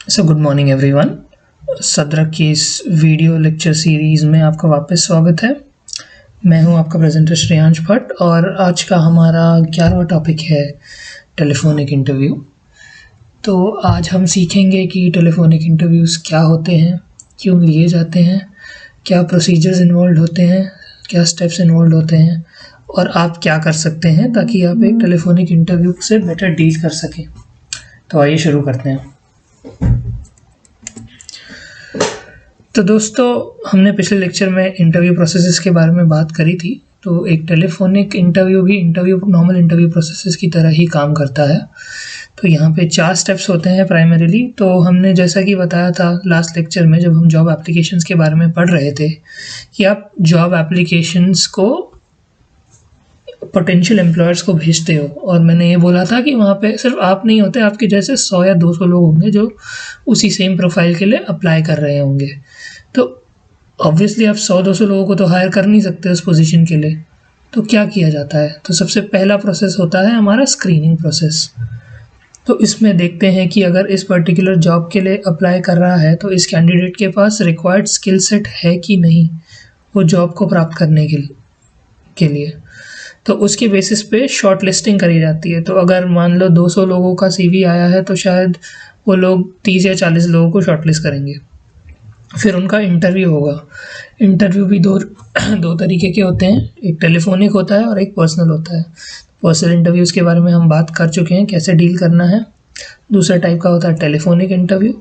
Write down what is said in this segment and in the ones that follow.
Good morning everyone. सदरक की इस video lecture series में आपका वापस स्वागत है। मैं हूं आपका प्रेजेंटर श्रेयांश भट्ट और आज का हमारा 11वां टॉपिक है टेलीफोनिक इंटरव्यू। तो आज हम सीखेंगे कि टेलीफोनिक इंटरव्यूज़ क्या होते हैं, क्यों लिए जाते हैं, क्या प्रोसीजर्स इन्वॉल्व होते हैं, क्या स्टेप्स इन्वॉल्व होते हैं और आप क्या कर सकते हैं ताकि आप एक टेलीफोनिक इंटरव्यू से बेटर डील कर सकें। तो आइए शुरू करते हैं। तो दोस्तों, हमने पिछले लेक्चर में इंटरव्यू प्रोसेसेस के बारे में बात करी थी। तो एक टेलीफोनिक इंटरव्यू भी नॉर्मल इंटरव्यू प्रोसेसेस की तरह ही काम करता है। तो यहाँ पे 4 स्टेप्स होते हैं प्राइमरीली। तो हमने जैसा कि बताया था लास्ट लेक्चर में जब हम जॉब एप्लीकेशंस के बारे में पढ़ रहे थे कि आप जॉब एप्लीकेशंस को पोटेंशियल एम्प्लॉयर्स को भेजते हो, और मैंने ये बोला था कि वहाँ पे सिर्फ आप नहीं होते, आपके जैसे 100 या 200 लोग होंगे जो उसी सेम प्रोफाइल के लिए अप्लाई कर रहे होंगे। तो ऑब्वियसली आप 100-200 लोगों को तो हायर कर नहीं सकते उस पोजीशन के लिए। तो क्या किया जाता है? तो सबसे पहला प्रोसेस होता है हमारा स्क्रीनिंग प्रोसेस। तो इसमें देखते हैं कि अगर इस पर्टिकुलर जॉब के लिए अप्लाई कर रहा है तो इस कैंडिडेट के पास रिक्वायर्ड स्किल सेट है कि नहीं वो जॉब को प्राप्त करने के लिए। तो उसके बेसिस पे शॉर्ट लिस्टिंग करी जाती है। तो अगर मान लो 200 लोगों का CV आया है तो शायद वो लोग 30 या 40 लोगों को शॉर्ट लिस्ट करेंगे। फिर उनका इंटरव्यू होगा। इंटरव्यू भी दो तरीके के होते हैं, एक टेलीफोनिक होता है और एक पर्सनल होता है। पर्सनल इंटरव्यूज़ के बारे में हम बात कर चुके हैं, कैसे डील करना है। दूसरा टाइप का होता है टेलीफोनिक इंटरव्यू।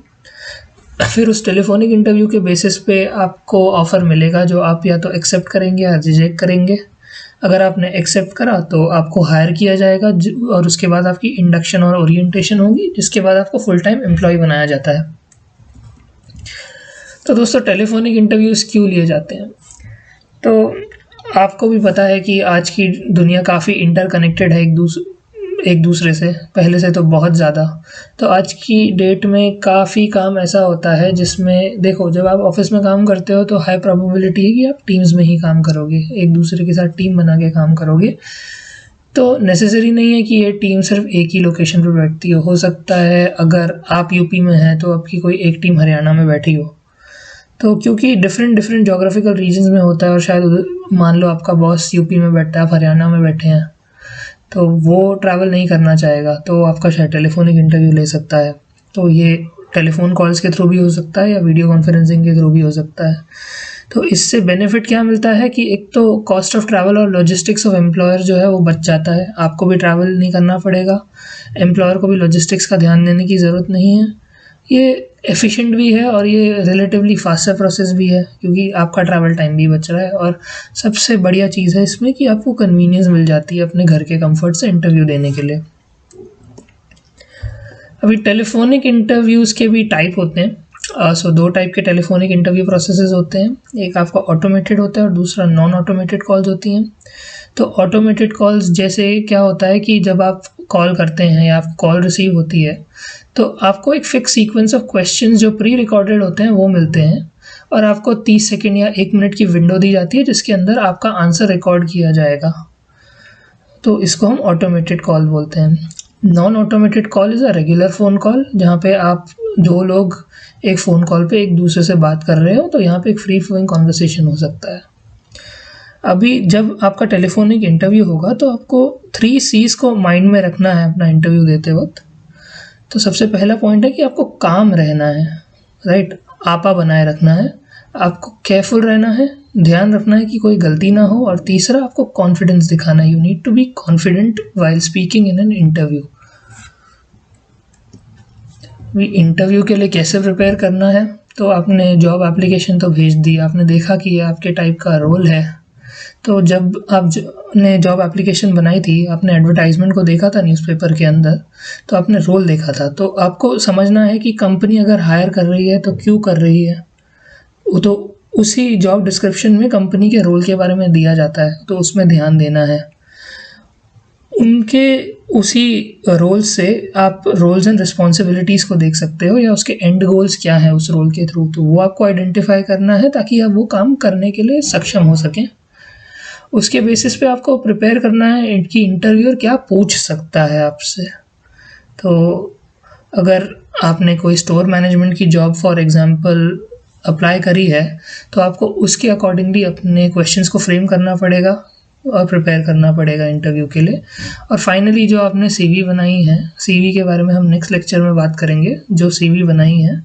फिर उस टेलीफोनिक इंटरव्यू के बेसिस पे आपको ऑफ़र मिलेगा जो आप या तो एक्सेप्ट करेंगे या रिजेक्ट करेंगे। अगर आपने एक्सेप्ट करा तो आपको हायर किया जाएगा और उसके बाद आपकी इंडक्शन और ओरिएंटेशन होगी, जिसके बाद आपको फुल टाइम एम्प्लॉय बनाया जाता है। तो दोस्तों, टेलीफोनिक इंटरव्यूज़ क्यों लिए जाते हैं? तो आपको भी पता है कि आज की दुनिया काफ़ी इंटरकनेक्टेड है एक दूसरे से, पहले से तो बहुत ज़्यादा। तो आज की डेट में काफ़ी काम ऐसा होता है जिसमें देखो, जब आप ऑफिस में काम करते हो तो हाई प्रोबेबिलिटी है कि आप टीम्स में ही काम करोगे, एक दूसरे के साथ टीम बना के काम करोगे। तो नेसेसरी नहीं है कि ये टीम सिर्फ एक ही लोकेशन पर बैठती हो सकता है अगर आप यूपी में हैं तो आपकी कोई एक टीम हरियाणा में बैठी हो। तो क्योंकि डिफरेंट जोग्राफिकल रीजन्स में होता है और शायद मान लो आपका बॉस यूपी में बैठता है, आप हरियाणा में बैठे हैं, तो वो ट्रैवल नहीं करना चाहेगा, तो आपका शायद टेलीफोनिक इंटरव्यू ले सकता है। तो ये टेलीफोन कॉल्स के थ्रू भी हो सकता है या वीडियो कॉन्फ्रेंसिंग के थ्रू भी हो सकता है। तो इससे बेनिफिट क्या मिलता है कि एक तो कॉस्ट ऑफ ट्रैवल और लॉजिस्टिक्स ऑफ एम्प्लॉयर जो है वो बच जाता है, आपको भी ट्रैवल नहीं करना पड़ेगा, एम्प्लॉयर को भी लॉजिस्टिक्स का ध्यान देने की ज़रूरत नहीं है। ये एफिशिएंट भी है और ये रिलेटिवली फास्टर प्रोसेस भी है क्योंकि आपका ट्रैवल टाइम भी बच रहा है। और सबसे बढ़िया चीज़ है इसमें कि आपको कन्वीनियंस मिल जाती है अपने घर के कंफर्ट से इंटरव्यू देने के लिए। अभी टेलीफोनिक इंटरव्यूज़ के भी टाइप होते हैं। सो 2 टाइप के टेलीफोनिक इंटरव्यू प्रोसेसेस होते हैं, एक आपका ऑटोमेटेड होता है और दूसरा नॉन ऑटोमेटेड कॉल्स होती हैं। तो ऑटोमेटेड कॉल्स जैसे क्या होता है कि जब आप कॉल करते हैं या आप कॉल रिसीव होती है तो आपको एक फिक्स सीक्वेंस ऑफ क्वेश्चंस जो प्री रिकॉर्डेड होते हैं वो मिलते हैं और आपको 30 सेकेंड या 1 मिनट की विंडो दी जाती है जिसके अंदर आपका आंसर रिकॉर्ड किया जाएगा। तो इसको हम ऑटोमेटेड कॉल बोलते हैं। Non automated call is a regular phone call जहाँ पे आप 2 लोग एक फ़ोन कॉल पे एक दूसरे से बात कर रहे हो, तो यहाँ पे एक फ्री फ्लोइंग कॉन्वर्सेशन हो सकता है। अभी जब आपका टेलीफोनिक इंटरव्यू होगा तो आपको 3 C's को माइंड में रखना है अपना इंटरव्यू देते वक्त। तो सबसे पहला पॉइंट है कि आपको काम रहना है, राइट, आपा बनाए रखना है, आपको केयरफुल रहना है, ध्यान रखना है कि कोई गलती ना हो, और तीसरा आपको कॉन्फिडेंस दिखाना है। You need to be confident while speaking in an interview. Interview के लिए कैसे प्रिपेयर करना है? तो आपने जॉब एप्लीकेशन तो भेज दी, आपने देखा कि ये आपके टाइप का रोल है। तो जब आपने जॉब एप्लीकेशन बनाई थी, आपने एडवर्टाइजमेंट को देखा था न्यूज़पेपर के अंदर, तो आपने रोल देखा था। तो आपको समझना है कि कंपनी अगर हायर कर रही है तो क्यों कर रही है। वो तो उसी जॉब डिस्क्रिप्शन में कंपनी के रोल के बारे में दिया जाता है, तो उसमें ध्यान देना है। उनके उसी रोल से आप रोल्स एंड रिस्पॉन्सिबिलिटीज़ को देख सकते हो या उसके एंड गोल्स क्या हैं उस रोल के थ्रू, तो वो आपको आइडेंटिफाई करना है ताकि आप वो काम करने के लिए सक्षम हो सकें। उसके बेसिस पे आपको प्रिपेयर करना है कि इंटरव्यूअर क्या पूछ सकता है आपसे। तो अगर आपने कोई स्टोर मैनेजमेंट की जॉब फॉर एग्जांपल अप्लाई करी है तो आपको उसके अकॉर्डिंगली अपने क्वेश्चंस को फ्रेम करना पड़ेगा और प्रिपेयर करना पड़ेगा इंटरव्यू के लिए। और फाइनली जो आपने सीवी बनाई है, सीवी के बारे में हम नेक्स्ट लेक्चर में बात करेंगे। जो सीवी बनाई है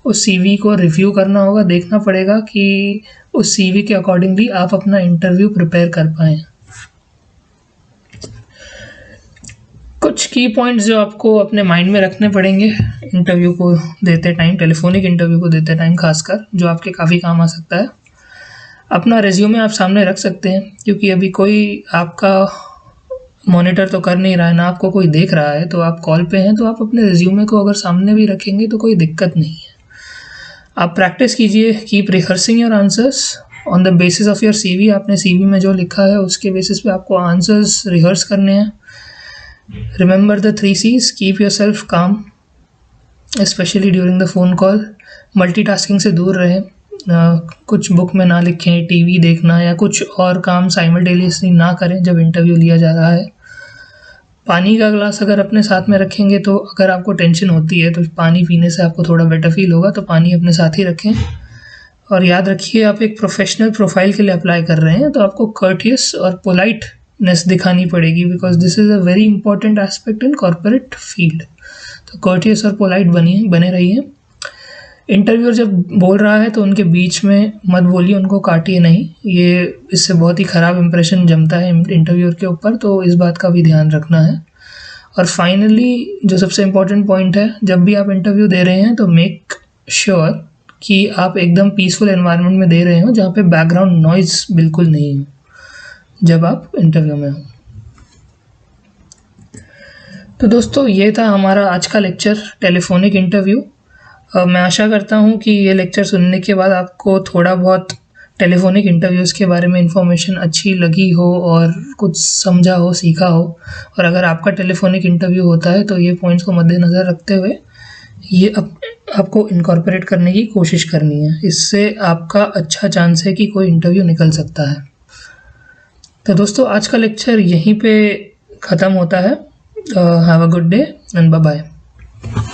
उस सीवी को रिव्यू करना होगा, देखना पड़ेगा कि उस सीवी के अकॉर्डिंगली आप अपना इंटरव्यू प्रिपेयर कर पाएँ। कुछ की पॉइंट्स जो आपको अपने माइंड में रखने पड़ेंगे इंटरव्यू को देते टाइम, टेलीफोनिक इंटरव्यू को देते टाइम खासकर, जो आपके काफ़ी काम आ सकता है। अपना रिज्यूमे आप सामने रख सकते हैं, क्योंकि अभी कोई आपका मॉनिटर तो कर नहीं रहा है ना, आपको कोई देख रहा है। तो आप कॉल पे हैं तो आप अपने रिज्यूमे को अगर सामने भी रखेंगे तो कोई दिक्कत नहीं है। आप प्रैक्टिस कीजिए, keep rehearsing your answers on the basis of your CV. आपने सीवी में जो लिखा है उसके बेसिस पे आपको आंसर्स रिहर्स करने हैं। Remember the 3 C's, keep yourself calm, especially during the phone call. Multitasking से दूर रहें, कुछ बुक में ना लिखें, टीवी देखना या कुछ और काम साइमल्टेनियसली ना करें जब इंटरव्यू लिया जा रहा है। पानी का ग्लास अगर अपने साथ में रखेंगे तो अगर आपको टेंशन होती है तो पानी पीने से आपको थोड़ा बेटर फील होगा, तो पानी अपने साथ ही रखें। और याद रखिए, आप एक प्रोफेशनल प्रोफाइल के लिए अप्लाई कर रहे हैं तो आपको कर्टियस और पोलाइटनेस दिखानी पड़ेगी, because this is a very important aspect in corporate field. तो कर्टियस और पोलाइट बने रहिए। इंटरव्यूअर जब बोल रहा है तो उनके बीच में मत बोलिए, उनको काटिए नहीं, ये इससे बहुत ही ख़राब इंप्रेशन जमता है इंटरव्यूअर के ऊपर, तो इस बात का भी ध्यान रखना है। और फाइनली जो सबसे इम्पोर्टेंट पॉइंट है, जब भी आप इंटरव्यू दे रहे हैं तो मेक श्योर कि आप एकदम पीसफुल एनवायरनमेंट में दे रहे हो, जहाँ पे बैकग्राउंड नॉइज़ बिल्कुल नहीं हो जब आप इंटरव्यू में हो। तो दोस्तों, ये था हमारा आज का लेक्चर, टेलीफोनिक इंटरव्यू। मैं आशा करता हूँ कि ये लेक्चर सुनने के बाद आपको थोड़ा बहुत टेलीफोनिक इंटरव्यूज़ के बारे में इंफॉर्मेशन अच्छी लगी हो और कुछ समझा हो, सीखा हो। और अगर आपका टेलीफोनिक इंटरव्यू होता है तो ये पॉइंट्स को मद्देनज़र रखते हुए ये आपको इनकॉर्पोरेट करने की कोशिश करनी है। इससे आपका अच्छा चांस है कि कोई इंटरव्यू निकल सकता है। तो दोस्तों, आज का लेक्चर यहीं पे ख़त्म होता है। Have a good day and bye bye.